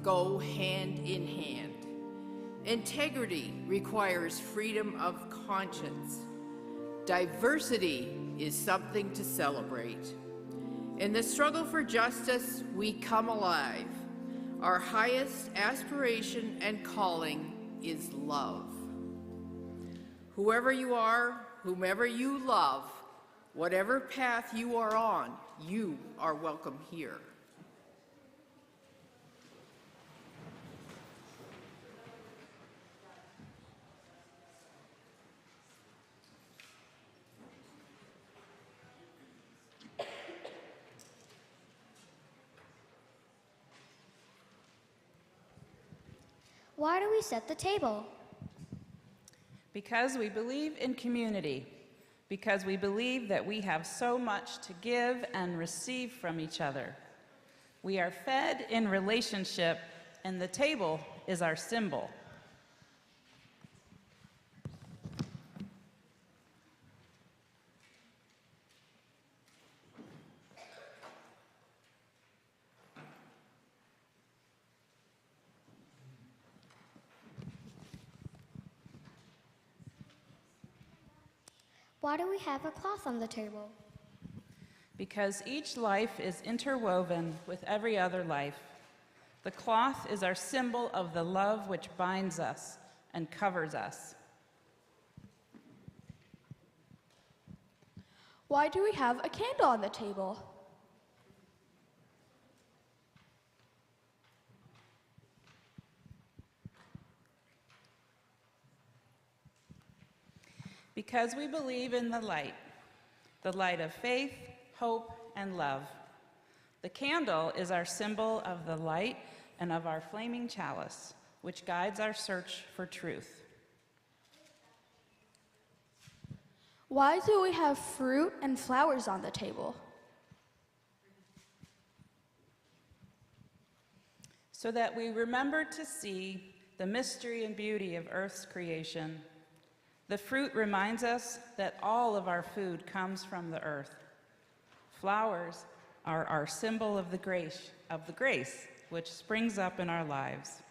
go hand in hand. Integrity requires freedom of conscience. Diversity is something to celebrate. In the struggle for justice, we come alive. Our highest aspiration and calling is love. Whoever you are, whomever you love, whatever path you are on, you are welcome here. Why do we set the table? Because we believe in community, because we believe that we have so much to give and receive from each other. We are fed in relationship, and the table is our symbol. Why do we have a cloth on the table? Because each life is interwoven with every other life. The cloth is our symbol of the love which binds us and covers us. Why do we have a candle on the table? Because we believe in the light of faith, hope, and love. The candle is our symbol of the light and of our flaming chalice, which guides our search for truth. Why do we have fruit and flowers on the table? So that we remember to see the mystery and beauty of Earth's creation. The fruit reminds us that all of our food comes from the earth. Flowers are our symbol of the grace which springs up in our lives.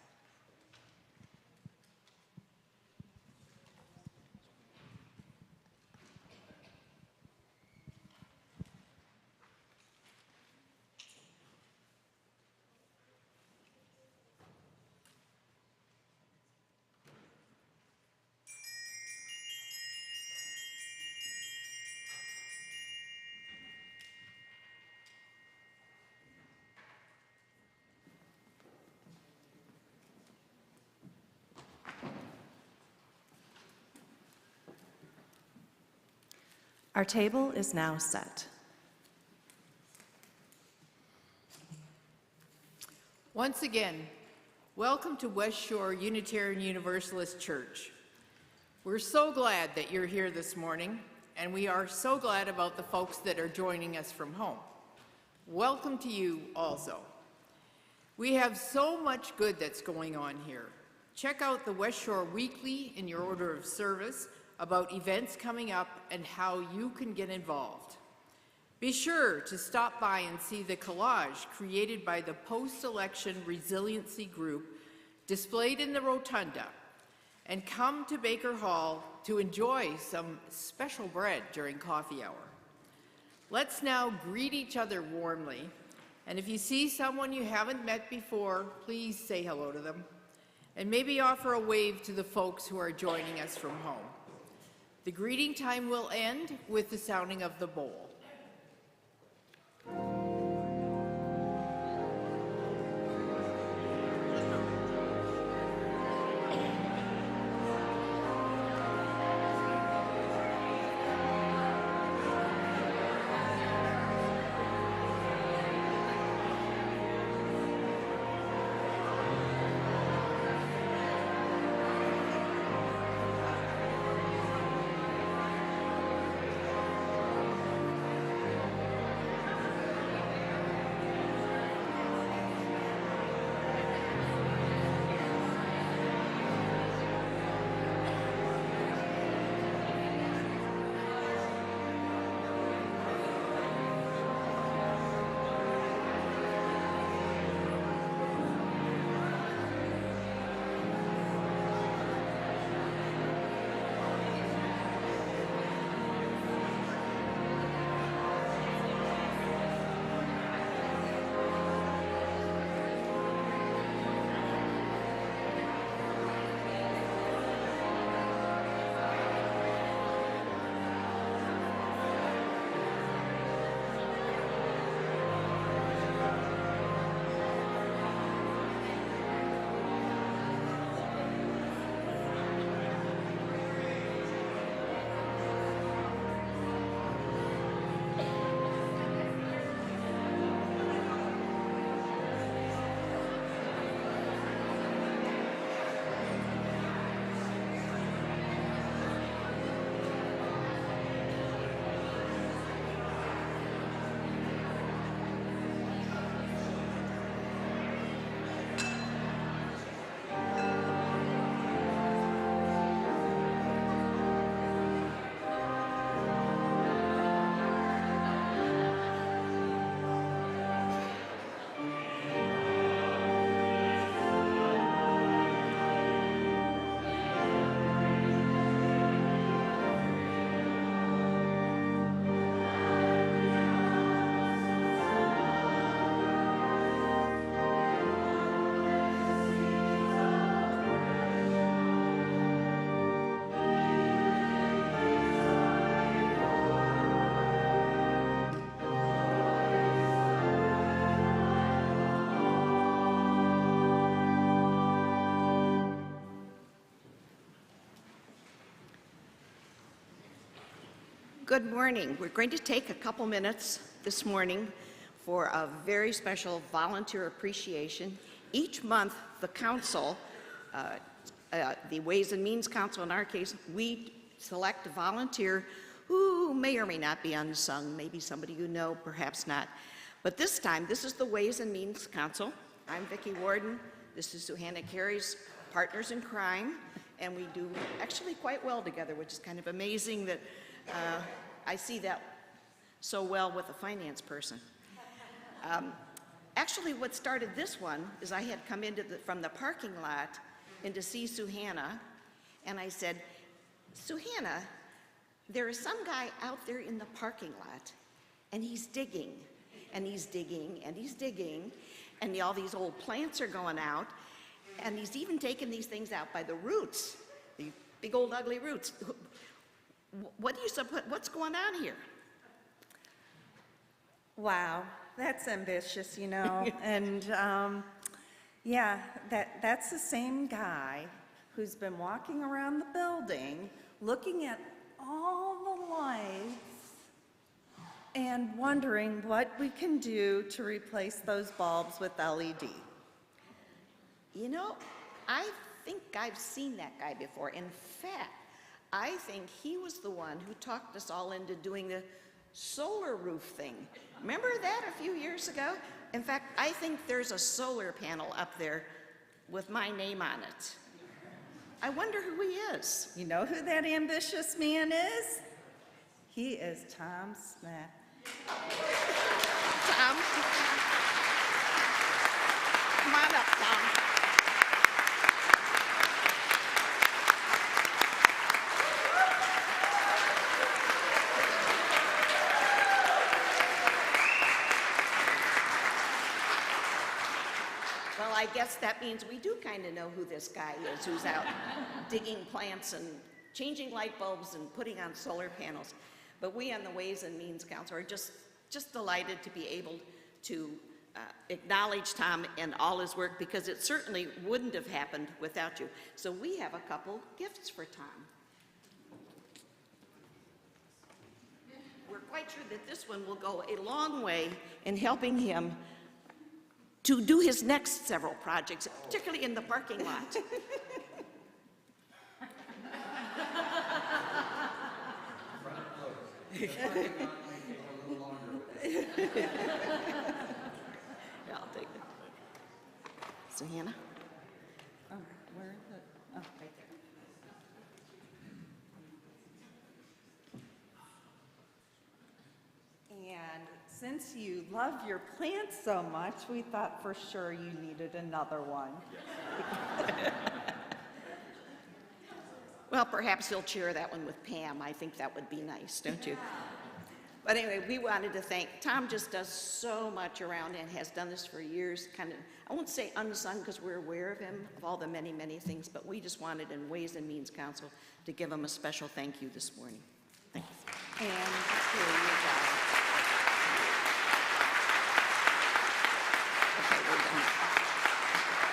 Our table is now set. Once again, welcome to West Shore Unitarian Universalist Church. We're so glad that you're here this morning, and we are so glad about the folks that are joining us from home. Welcome to you also. We have so much good that's going on here. Check out the West Shore Weekly in your order of service about events coming up and how you can get involved. Be sure to stop by and see the collage created by the Post-Election Resiliency Group displayed in the Rotunda, and come to Baker Hall to enjoy some special bread during coffee hour. Let's now greet each other warmly, and if you see someone you haven't met before, please say hello to them, and maybe offer a wave to the folks who are joining us from home. The greeting time will end with the sounding of the bowl. Good morning. We're going to take a couple minutes this morning for a very special volunteer appreciation. Each month, the council, the Ways and Means Council in our case, we select a volunteer who may or may not be unsung, maybe somebody you know, perhaps not. But this time, this is the Ways and Means Council. I'm Vicki Warden. This is Suhanna Carey's partners in crime, and we do actually quite well together, which is kind of amazing that I see that so well with a finance person. Actually, what started this one is I had come from the parking lot in to see Suhanna, and I said, Suhanna, there is some guy out there in the parking lot, and he's digging, and he's digging, and he's digging, and all these old plants are going out, and he's even taking these things out by the roots, the big old ugly roots. What do you suppose, what's going on here? Wow, that's ambitious, you know. And yeah, that's the same guy who's been walking around the building looking at all the lights and wondering what we can do to replace those bulbs with LED. You know, I think I've seen that guy before. In fact, I think he was the one who talked us all into doing the solar roof thing. Remember that a few years ago? In fact, I think there's a solar panel up there with my name on it. I wonder who he is. You know who that ambitious man is? He is Tom Smith. Tom. Come on up, Tom. Well, I guess that means we do kind of know who this guy is who's out digging plants and changing light bulbs and putting on solar panels. But we on the Ways and Means Council are just delighted to be able to acknowledge Tom and all his work, because it certainly wouldn't have happened without you. So we have a couple gifts for Tom. We're quite sure that this one will go a long way in helping him to do his next several projects, particularly in the parking lot. Yeah, I'll take it. So, Hannah? Oh, where is it? Oh, right there. And since you love your plants so much, we thought for sure you needed another one. Well, perhaps you'll share that one with Pam. I think that would be nice, don't you? But anyway, we wanted to thank, Tom just does so much around and has done this for years, kind of, I won't say unsung because we're aware of him, of all the many, many things, but we just wanted in Ways and Means Council to give him a special thank you this morning. Thank you. And here you go. Okay, we're done.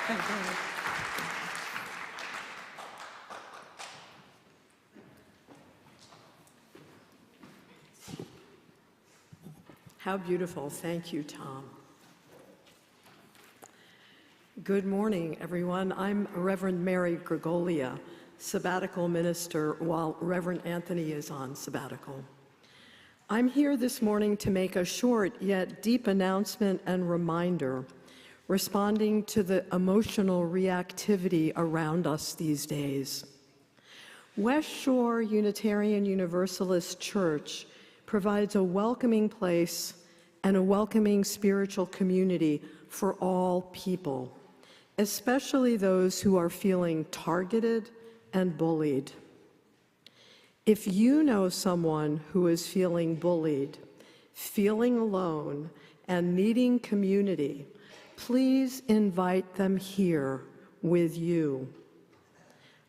Thank you. How beautiful. Thank you, Tom. Good morning, everyone. I'm Reverend Mary Gregolia, sabbatical minister while Reverend Anthony is on sabbatical. I'm here this morning to make a short yet deep announcement and reminder, responding to the emotional reactivity around us these days. West Shore Unitarian Universalist Church provides a welcoming place and a welcoming spiritual community for all people, especially those who are feeling targeted and bullied. If you know someone who is feeling bullied, feeling alone, and needing community, please invite them here with you.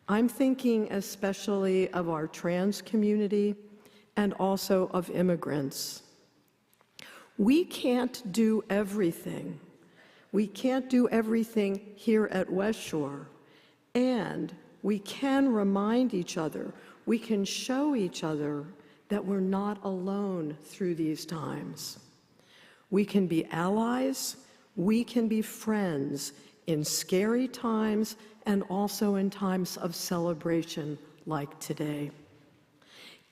I'm thinking especially of our trans community and also of immigrants. We can't do everything. We can't do everything here at West Shore, and we can remind each other, we can show each other that we're not alone through these times. We can be allies, we can be friends in scary times and also in times of celebration like today.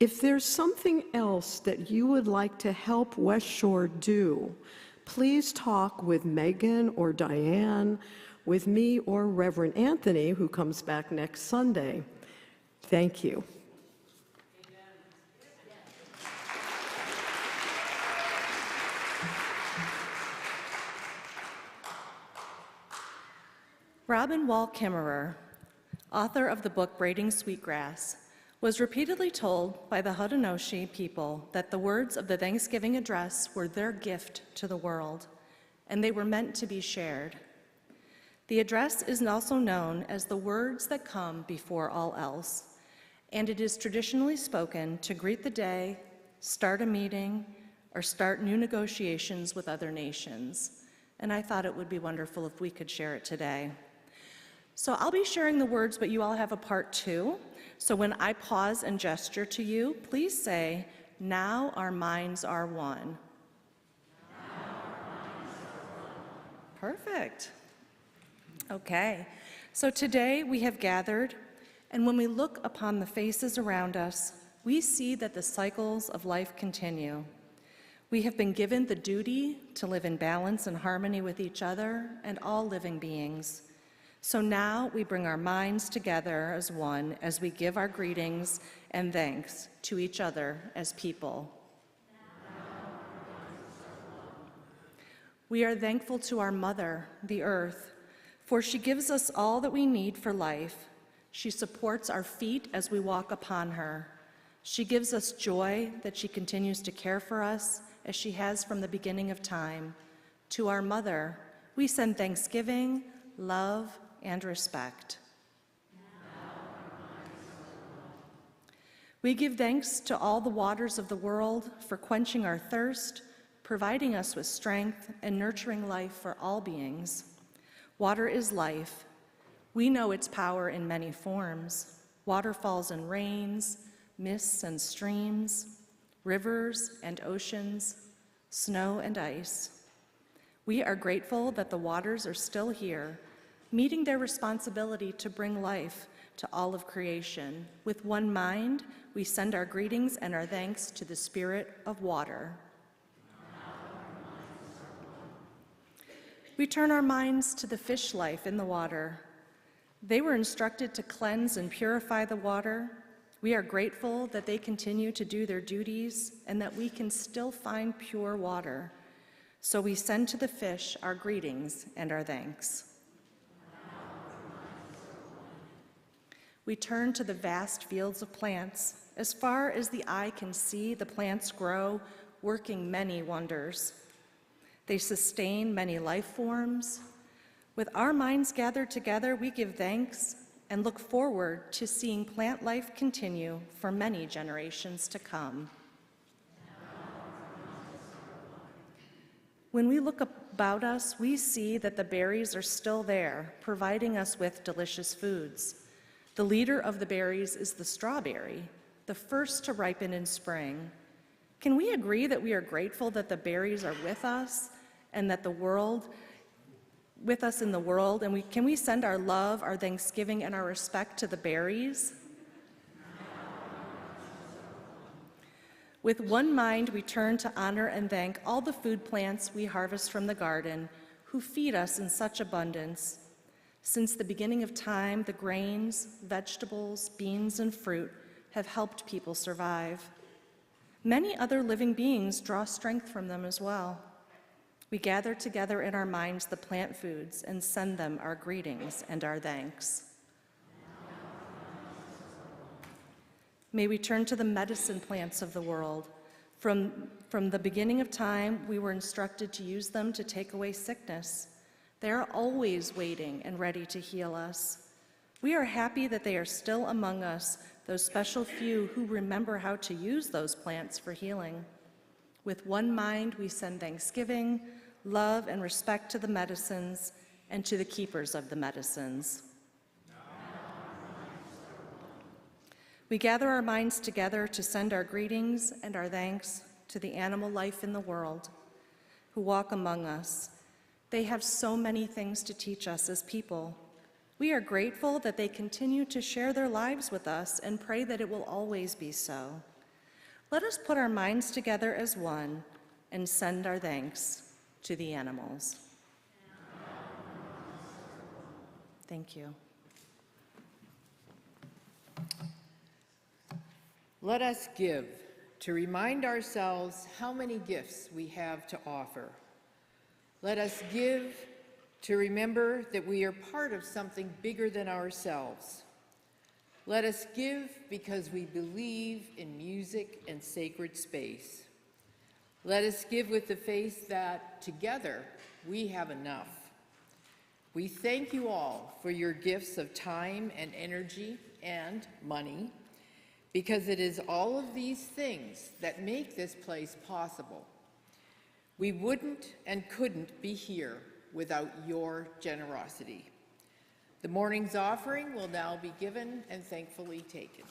If there's something else that you would like to help West Shore do, please talk with Meghan or Diane, with me or Reverend Anthony, who comes back next Sunday. Thank you. Robin Wall Kimmerer, author of the book Braiding Sweetgrass, was repeatedly told by the Haudenosaunee people that the words of the Thanksgiving address were their gift to the world, and they were meant to be shared. The address is also known as the words that come before all else, and it is traditionally spoken to greet the day, start a meeting, or start new negotiations with other nations. And I thought it would be wonderful if we could share it today. So I'll be sharing the words, but you all have a part too. So when I pause and gesture to you, please say, "Now our minds are one." Perfect. Okay, so today we have gathered, and when we look upon the faces around us, we see that the cycles of life continue. We have been given the duty to live in balance and harmony with each other and all living beings. So now we bring our minds together as one as we give our greetings and thanks to each other as people. We are thankful to our mother, the earth, for she gives us all that we need for life. She supports our feet as we walk upon her. She gives us joy that she continues to care for us as she has from the beginning of time. To our mother, we send thanksgiving, love, and respect. We give thanks to all the waters of the world for quenching our thirst, providing us with strength, and nurturing life for all beings. Water is life. We know its power in many forms: waterfalls and rains, mists and streams, rivers and oceans, snow and ice. We are grateful that the waters are still here, meeting their responsibility to bring life to all of creation. With one mind, we send our greetings and our thanks to the Spirit of water. We turn our minds to the fish life in the water. They were instructed to cleanse and purify the water. We are grateful that they continue to do their duties and that we can still find pure water. So we send to the fish our greetings and our thanks. We turn to the vast fields of plants. As far as the eye can see, the plants grow, working many wonders. They sustain many life forms. With our minds gathered together, we give thanks and look forward to seeing plant life continue for many generations to come. When we look about us, we see that the berries are still there, providing us with delicious foods. The leader of the berries is the strawberry, the first to ripen in spring. Can we agree that we are grateful that the berries are with us and that with us in the world, and can we send our love, our thanksgiving, and our respect to the berries? With one mind, we turn to honor and thank all the food plants we harvest from the garden, who feed us in such abundance. Since the beginning of time, the grains, vegetables, beans, and fruit have helped people survive. Many other living beings draw strength from them as well. We gather together in our minds the plant foods and send them our greetings and our thanks. May we turn to the medicine plants of the world. From the beginning of time, we were instructed to use them to take away sickness. They are always waiting and ready to heal us. We are happy that they are still among us, those special few who remember how to use those plants for healing. With one mind, we send thanksgiving, love, and respect to the medicines and to the keepers of the medicines. We gather our minds together to send our greetings and our thanks to the animal life in the world who walk among us. They have so many things to teach us as people. We are grateful that they continue to share their lives with us and pray that it will always be so. Let us put our minds together as one and send our thanks to the animals. Thank you. Let us give to remind ourselves how many gifts we have to offer. Let us give to remember that we are part of something bigger than ourselves. Let us give because we believe in music and sacred space. Let us give with the faith that together we have enough. We thank you all for your gifts of time and energy and money, because it is all of these things that make this place possible. We wouldn't and couldn't be here without your generosity. The morning's offering will now be given and thankfully taken.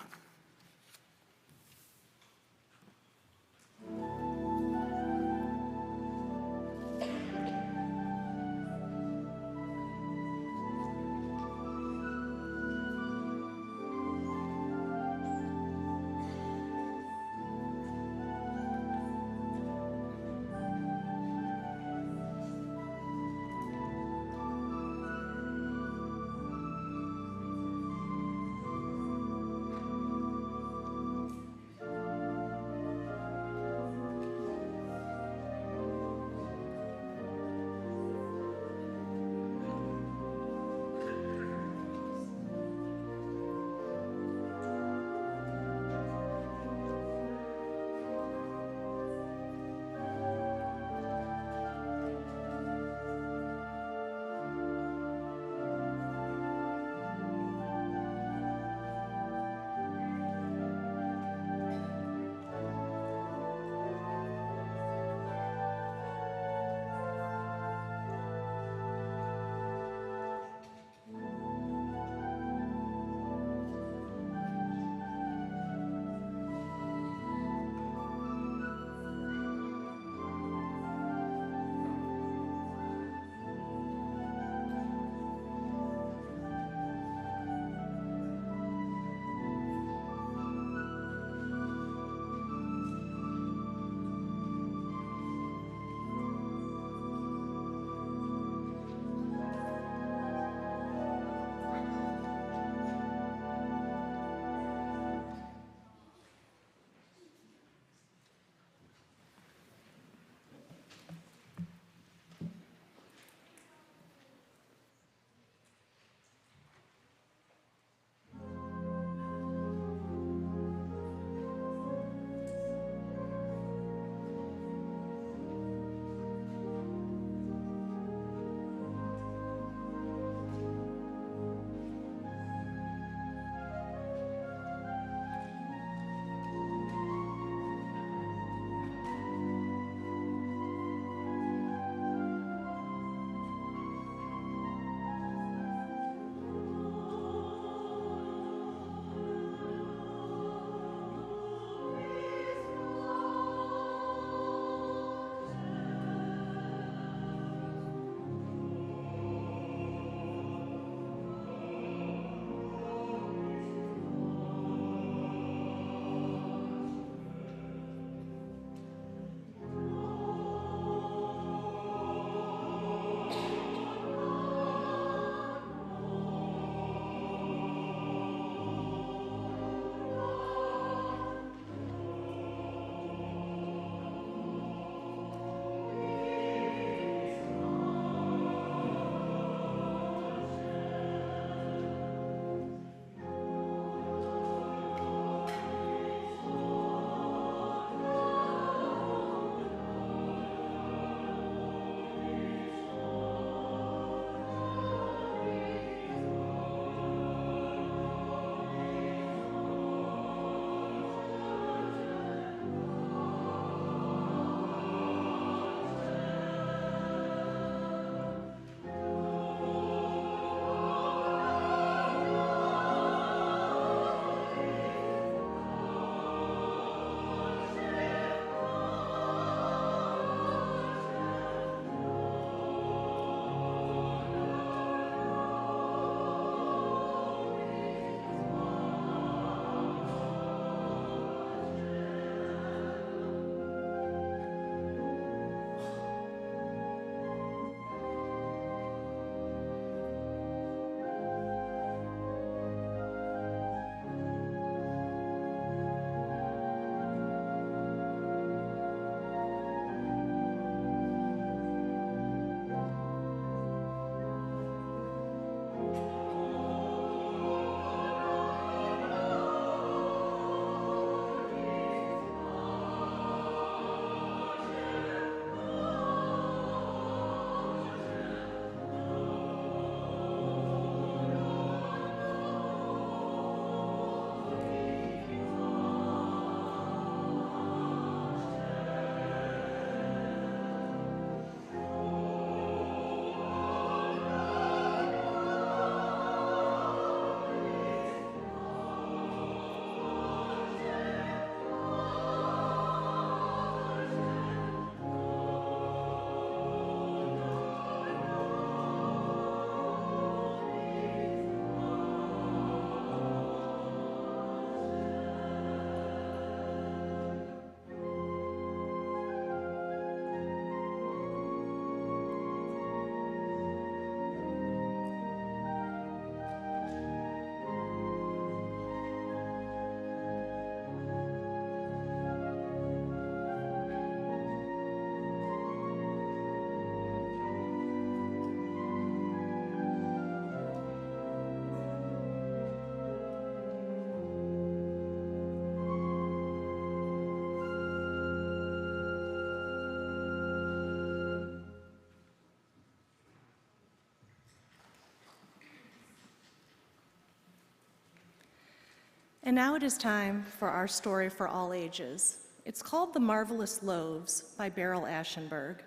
And now it is time for our story for all ages. It's called The Marvelous Loaves by Beryl Ashenberg.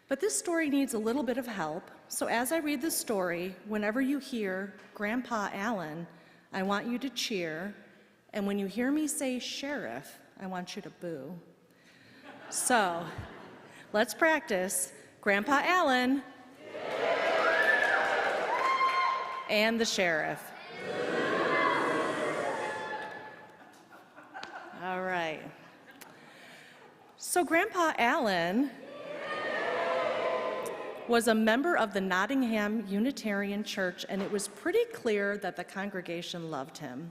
But this story needs a little bit of help, so as I read the story, whenever you hear Grandpa Allen, I want you to cheer, and when you hear me say sheriff, I want you to boo. So, let's practice. Grandpa Allen and the sheriff. All right. So Grandpa Allen was a member of the Nottingham Unitarian Church, and it was pretty clear that the congregation loved him.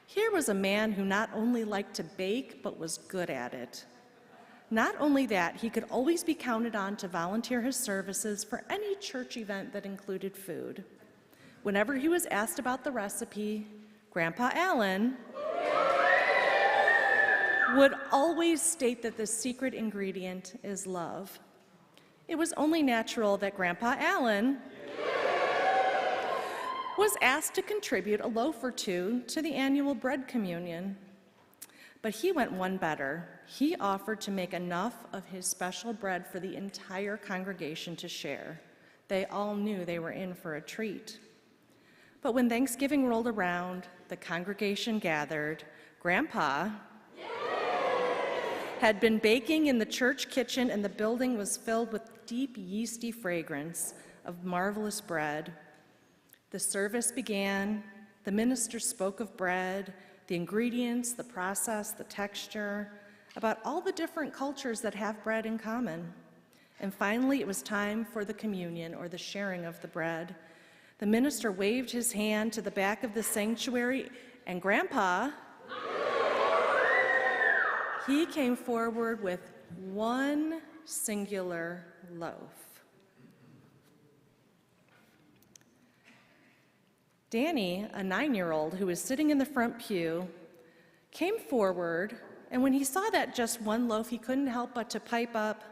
Here was a man who not only liked to bake, but was good at it. Not only that, he could always be counted on to volunteer his services for any church event that included food. Whenever he was asked about the recipe, Grandpa Allen would always state that the secret ingredient is love. It was only natural that Grandpa Allen was asked to contribute a loaf or two to the annual bread communion. But he went one better. He offered to make enough of his special bread for the entire congregation to share. They all knew they were in for a treat. But when Thanksgiving rolled around, the congregation gathered. Grandpa had been baking in the church kitchen, and the building was filled with deep, yeasty fragrance of marvelous bread. The service began. The minister spoke of bread, the ingredients, the process, the texture, about all the different cultures that have bread in common. And finally, it was time for the communion, or the sharing of the bread. The minister waved his hand to the back of the sanctuary, and Grandpa, he came forward with one singular loaf. Danny, a 9-year-old who was sitting in the front pew, came forward, and when he saw that just one loaf, he couldn't help but to pipe up,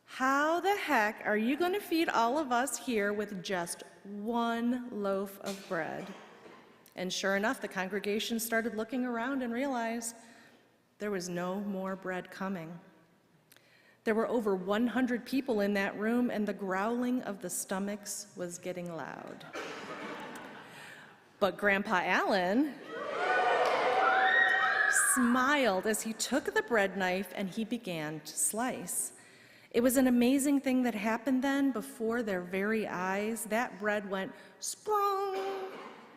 "How the heck are you going to feed all of us here with just one loaf of bread?" And sure enough, the congregation started looking around and realized there was no more bread coming. There were over 100 people in that room, and the growling of the stomachs was getting loud. But Grandpa Allen smiled as he took the bread knife and he began to slice. It was an amazing thing that happened then before their very eyes. That bread went sprung,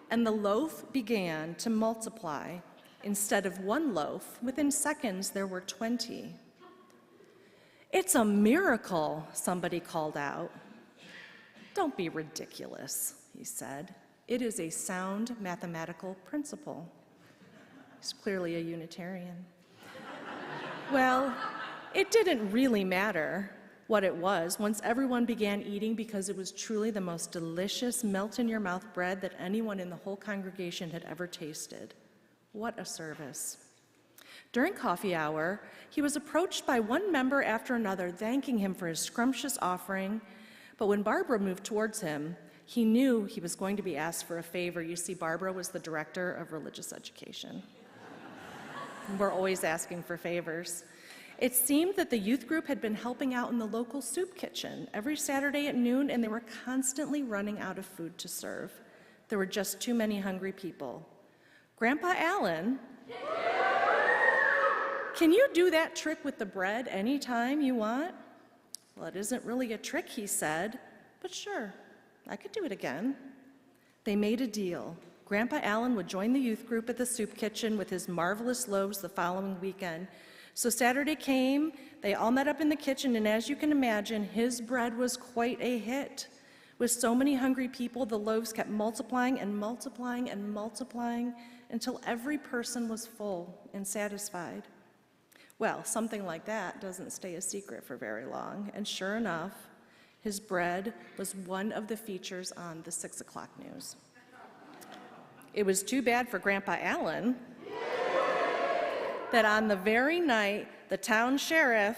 and the loaf began to multiply. Instead of one loaf, within seconds there were 20. "It's a miracle," somebody called out. "Don't be ridiculous," he said. "It is a sound mathematical principle." He's clearly a Unitarian. Well, it didn't really matter what it was once everyone began eating, because it was truly the most delicious, melt-in-your-mouth bread that anyone in the whole congregation had ever tasted. What a service. During coffee hour, he was approached by one member after another, thanking him for his scrumptious offering. But when Barbara moved towards him, he knew he was going to be asked for a favor. You see, Barbara was the director of religious education. We're always asking for favors. It seemed that the youth group had been helping out in the local soup kitchen every Saturday at noon, and they were constantly running out of food to serve. There were just too many hungry people. "Grandpa Allen, can you do that trick with the bread anytime you want?" "Well, it isn't really a trick," he said, "but sure, I could do it again." They made a deal. Grandpa Allen would join the youth group at the soup kitchen with his marvelous loaves the following weekend. So Saturday came, they all met up in the kitchen, and as you can imagine, his bread was quite a hit. With so many hungry people, the loaves kept multiplying and multiplying and multiplying until every person was full and satisfied. Well, something like that doesn't stay a secret for very long, and sure enough, his bread was one of the features on the 6 o'clock news. It was too bad for Grandpa Allen that on the very night the town sheriff,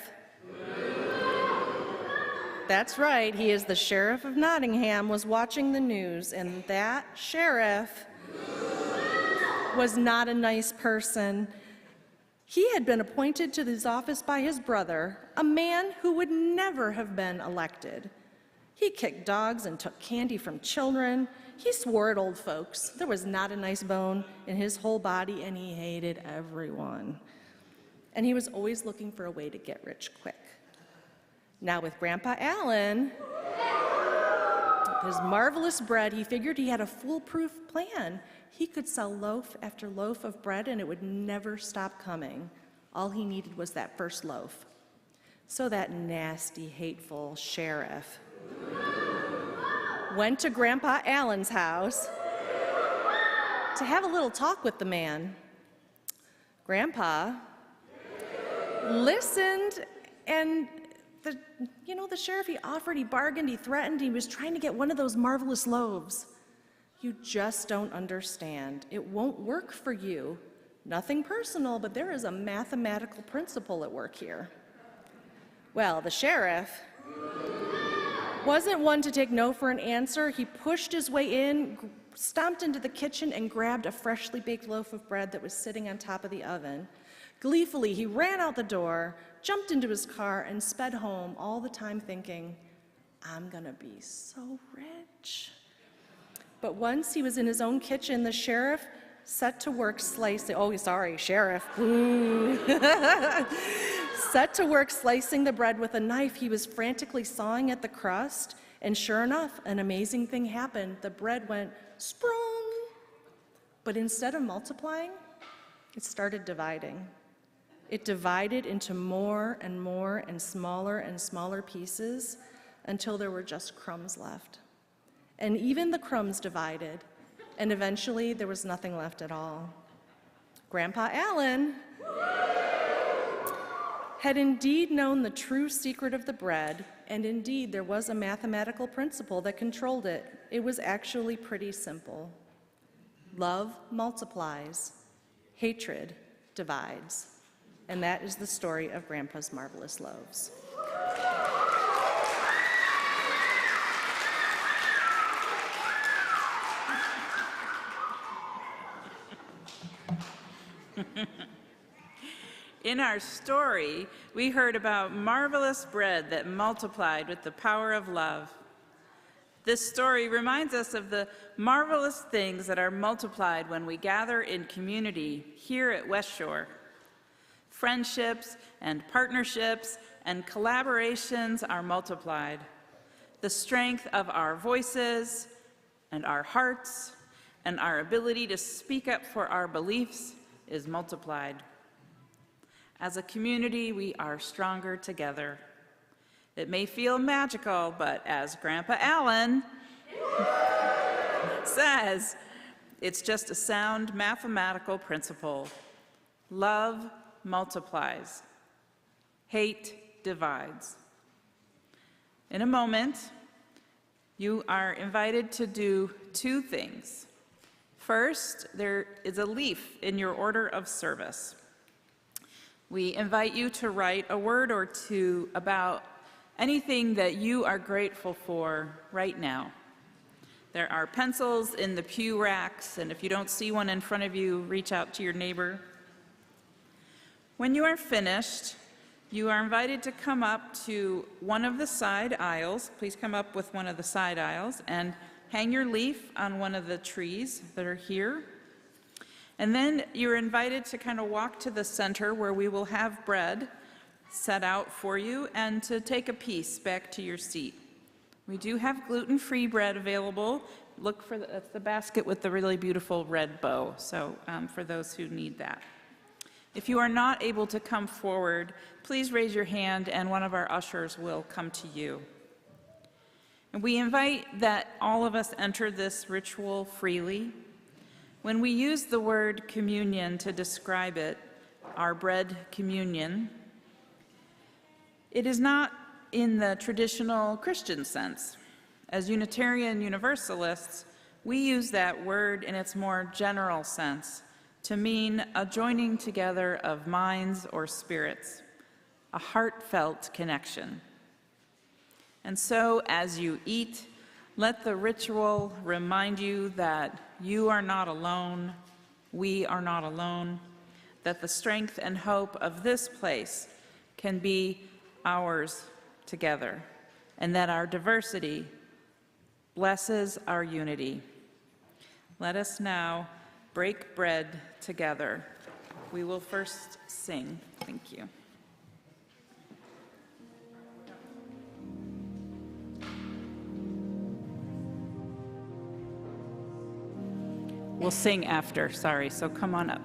that's right, he is the sheriff of Nottingham, was watching the news, and that sheriff was not a nice person. He had been appointed to his office by his brother, a man who would never have been elected. He kicked dogs and took candy from children. He swore at old folks. There was not a nice bone in his whole body, and he hated everyone. And he was always looking for a way to get rich quick. Now with Grandpa Allen, his marvelous bread, he figured he had a foolproof plan. He could sell loaf after loaf of bread, and it would never stop coming. All he needed was that first loaf. So that nasty, hateful sheriff went to Grandpa Allen's house to have a little talk with the man. Grandpa listened, and the sheriff, he offered, he bargained, he threatened, he was trying to get one of those marvelous loaves. You just don't understand. It won't work for you. Nothing personal, but there is a mathematical principle at work here. Well, the sheriff wasn't one to take no for an answer. He pushed his way in, stomped into the kitchen, and grabbed a freshly baked loaf of bread that was sitting on top of the oven. Gleefully, he ran out the door, jumped into his car, and sped home, all the time thinking, I'm gonna be so rich. But once he was in his own kitchen, the sheriff set to work slicing, sheriff. Set to work slicing the bread with a knife. He was frantically sawing at the crust, and sure enough, an amazing thing happened. The bread went sprung. But instead of multiplying, it started dividing. It divided into more and more and smaller pieces until there were just crumbs left. And even the crumbs divided, and eventually there was nothing left at all. Grandpa Allen had indeed known the true secret of the bread, and indeed there was a mathematical principle that controlled it. It was actually pretty simple. Love multiplies, hatred divides. And that is the story of Grandpa's marvelous loaves. In our story, we heard about marvelous bread that multiplied with the power of love. This story reminds us of the marvelous things that are multiplied when we gather in community here at West Shore. Friendships and partnerships and collaborations are multiplied. The strength of our voices and our hearts and our ability to speak up for our beliefs is multiplied. As a community, we are stronger together. It may feel magical, but as Grandpa Allen says, it's just a sound mathematical principle. Love multiplies. Hate divides. In a moment, you are invited to do two things. First, there is a leaf in your order of service. We invite you to write a word or two about anything that you are grateful for right now. There are pencils in the pew racks, and if you don't see one in front of you, reach out to your neighbor. When you are finished, you are invited to come up to one of the side aisles. Please come up with one of the side aisles and hang your leaf on one of the trees that are here. And then you're invited to kind of walk to the center where we will have bread set out for you and to take a piece back to your seat. We do have gluten-free bread available. Look for that's the basket with the really beautiful red bow, so for those who need that. If you are not able to come forward, please raise your hand and one of our ushers will come to you. And we invite that all of us enter this ritual freely. When we use the word communion to describe it, our bread communion, it is not in the traditional Christian sense. As Unitarian Universalists, we use that word in its more general sense to mean a joining together of minds or spirits, a heartfelt connection. And so, as you eat, let the ritual remind you that you are not alone, we are not alone, that the strength and hope of this place can be ours together, and that our diversity blesses our unity. Let us now break bread together. We will first sing. Thank you. We'll sing after, sorry, so come on up.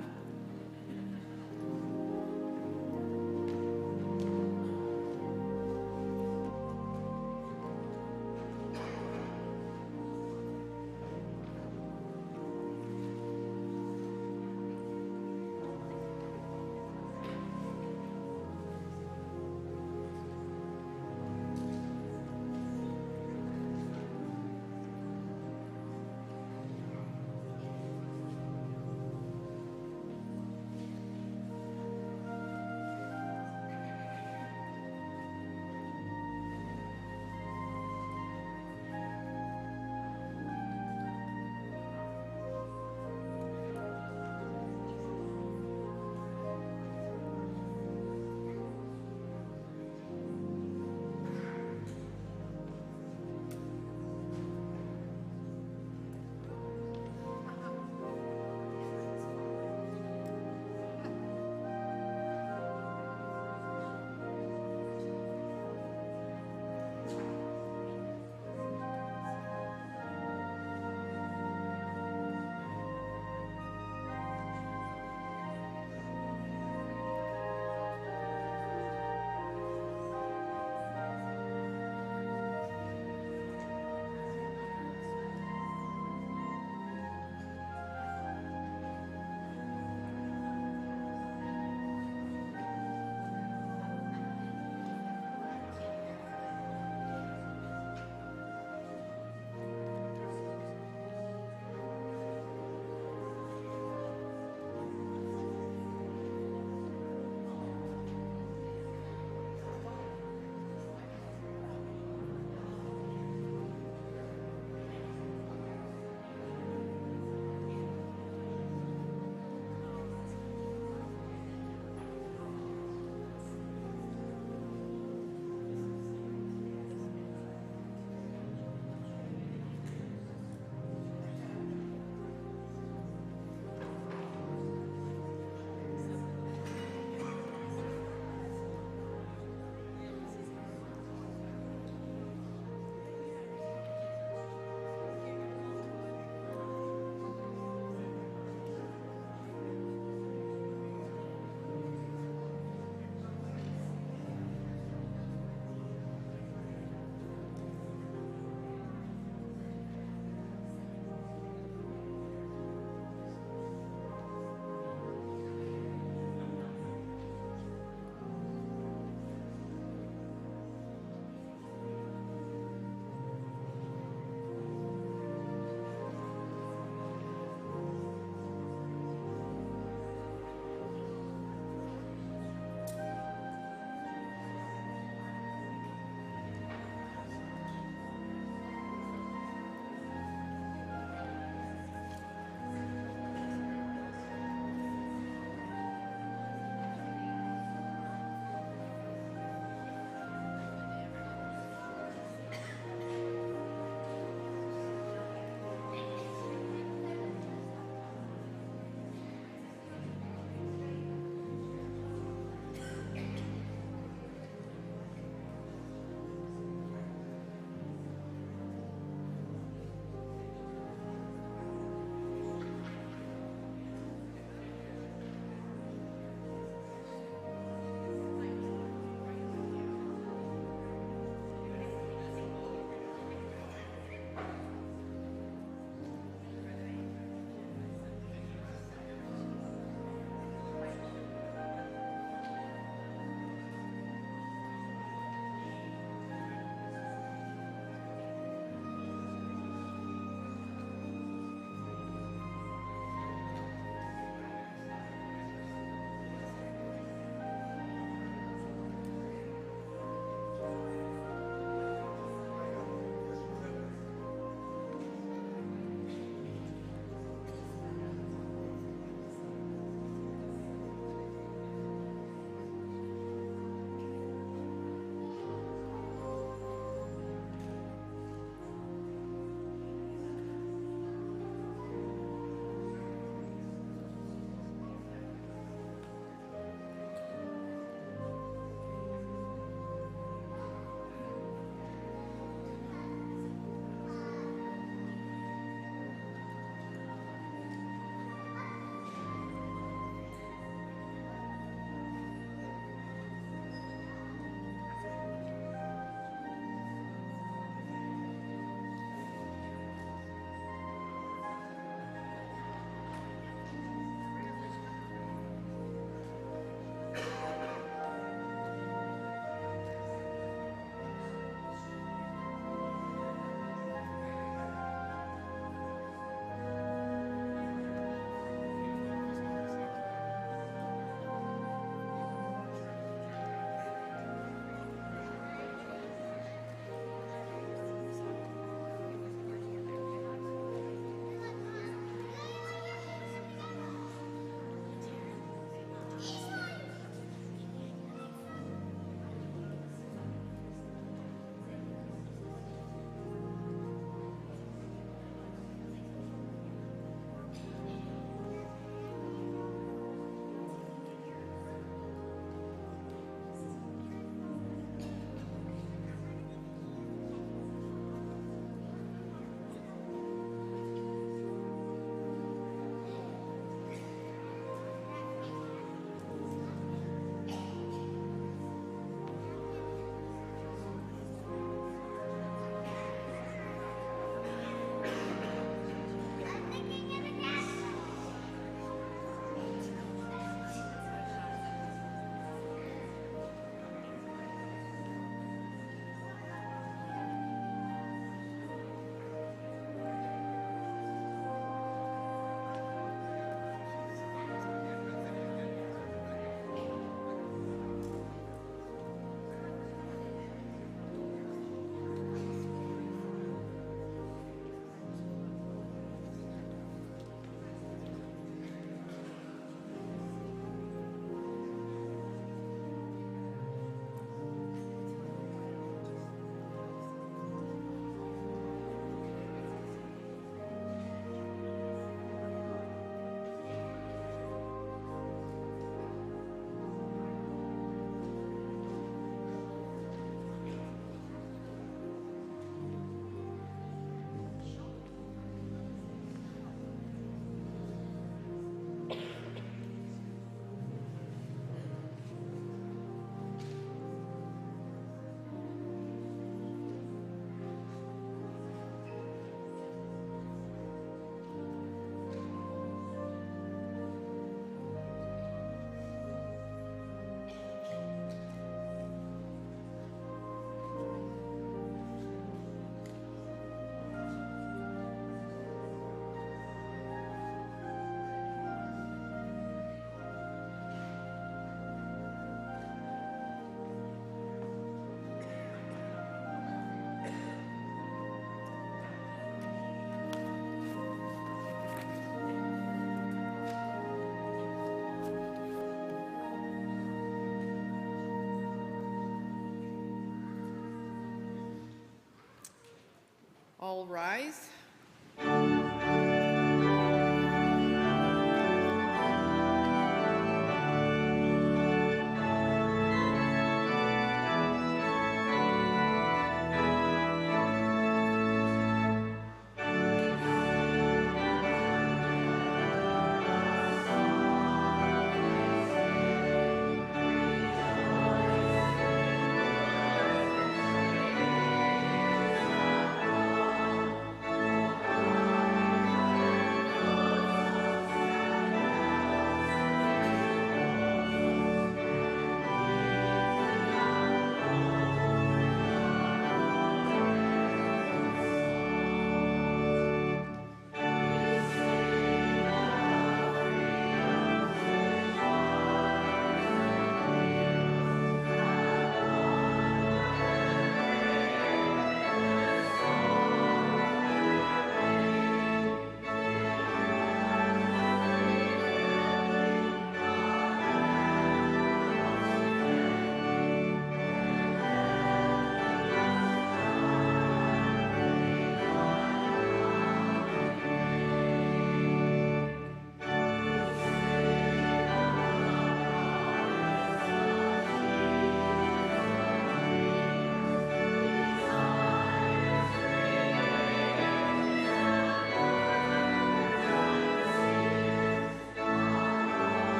rise.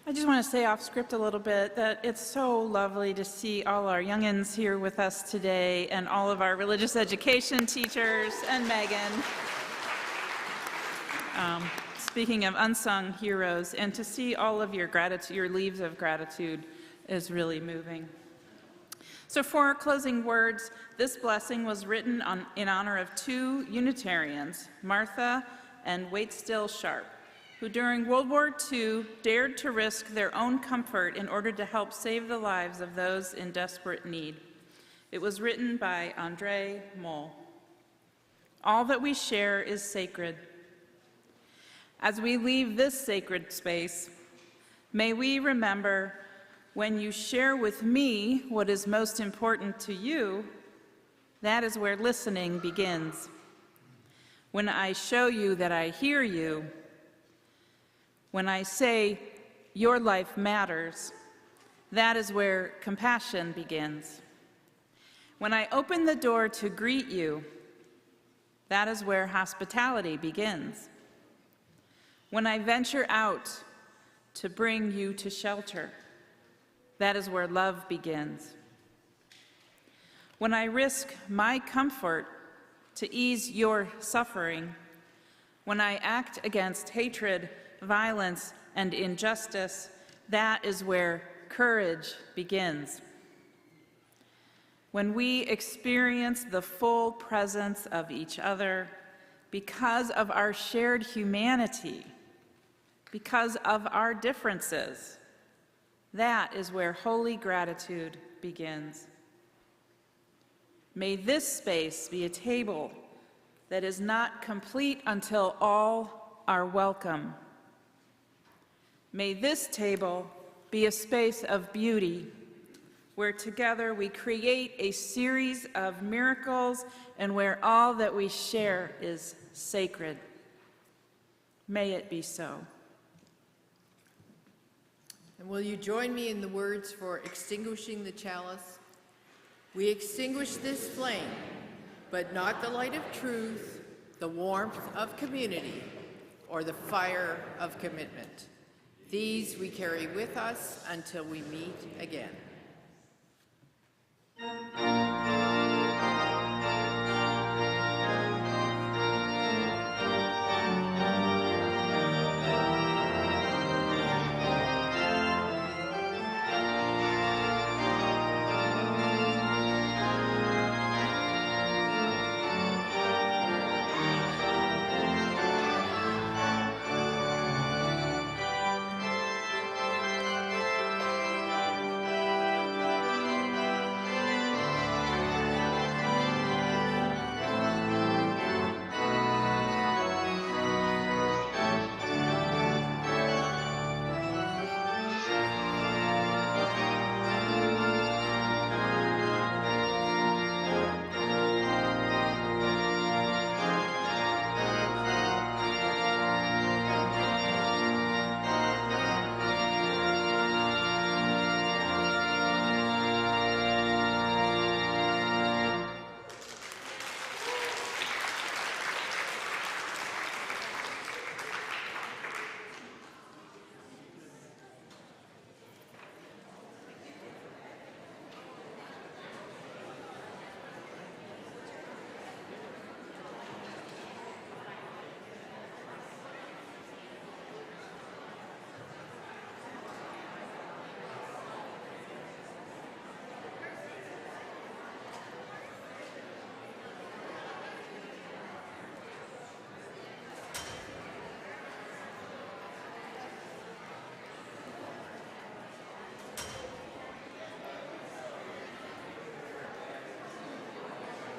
I just want to say off script a little bit that it's so lovely to see all our youngins here with us today and all of our religious education teachers and Meghan. Speaking of unsung heroes, and to see all of your gratitude, your leaves of gratitude is really moving. So for our closing words, this blessing was written in honor of two Unitarians, Martha and Waitstill Sharp, who during World War II dared to risk their own comfort in order to help save the lives of those in desperate need. It was written by André Moll. All that we share is sacred. As we leave this sacred space, may we remember, when you share with me what is most important to you, that is where listening begins. When I show you that I hear you, when I say your life matters, that is where compassion begins. When I open the door to greet you, that is where hospitality begins. When I venture out to bring you to shelter, that is where love begins. When I risk my comfort to ease your suffering, when I act against hatred, violence, and injustice, that is where courage begins. When we experience the full presence of each other because of our shared humanity, because of our differences, that is where holy gratitude begins. May this space be a table that is not complete until all are welcome. May this table be a space of beauty where together we create a series of miracles and where all that we share is sacred. May it be so. And will you join me in the words for extinguishing the chalice? We extinguish this flame, but not the light of truth, the warmth of community, or the fire of commitment. These we carry with us until we meet again.